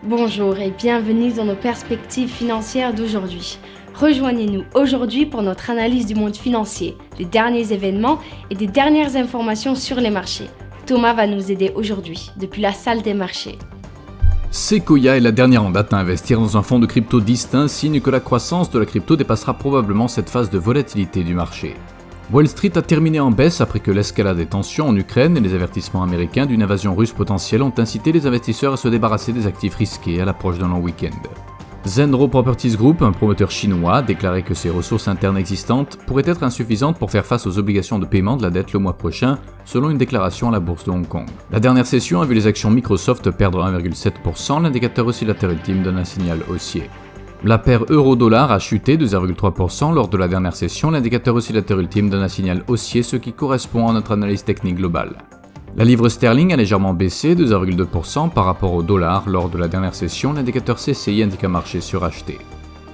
Bonjour et bienvenue dans nos perspectives financières d'aujourd'hui. Rejoignez-nous aujourd'hui pour notre analyse du monde financier, des derniers événements et des dernières informations sur les marchés. Thomas va nous aider aujourd'hui, depuis la salle des marchés. Sequoia est la dernière en date à investir dans un fonds de crypto distinct, signe que la croissance de la crypto dépassera probablement cette phase de volatilité du marché. Wall Street a terminé en baisse après que l'escalade des tensions en Ukraine et les avertissements américains d'une invasion russe potentielle ont incité les investisseurs à se débarrasser des actifs risqués à l'approche d'un long week-end. Zenro Properties Group, un promoteur chinois, a déclaré que ses ressources internes existantes pourraient être insuffisantes pour faire face aux obligations de paiement de la dette le mois prochain, selon une déclaration à la bourse de Hong Kong. La dernière session a vu les actions Microsoft perdre 1,7%, l'indicateur oscillateur ultime donne un signal haussier. La paire euro-dollar a chuté de 0,3% lors de la dernière session, l'indicateur oscillateur ultime donne un signal haussier, ce qui correspond à notre analyse technique globale. La livre sterling a légèrement baissé de 0,2% par rapport au dollar lors de la dernière session, l'indicateur CCI indique un marché suracheté.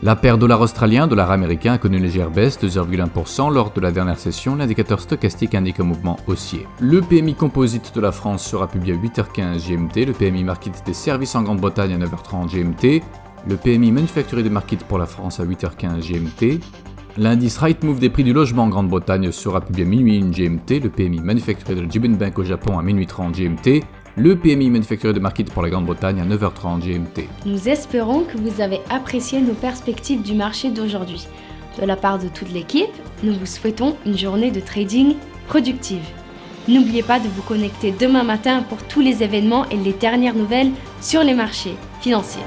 La paire dollar australien, dollar américain a connu une légère baisse de 0,1% lors de la dernière session, l'indicateur stochastique indique un mouvement haussier. Le PMI composite de la France sera publié à 8h15 GMT, le PMI market des services en Grande-Bretagne à 9h30 GMT, le PMI manufacturier market pour la France à 8h15 GMT, l'indice Rightmove des prix du logement en Grande-Bretagne sera publié à minuit 1 GMT, le PMI manufacturier de Jibun Bank au Japon à minuit 30 GMT, le PMI manufacturier de market pour la Grande-Bretagne à 9h30 GMT. Nous espérons que vous avez apprécié nos perspectives du marché d'aujourd'hui. De la part de toute l'équipe, nous vous souhaitons une journée de trading productive. N'oubliez pas de vous connecter demain matin pour tous les événements et les dernières nouvelles sur les marchés financiers.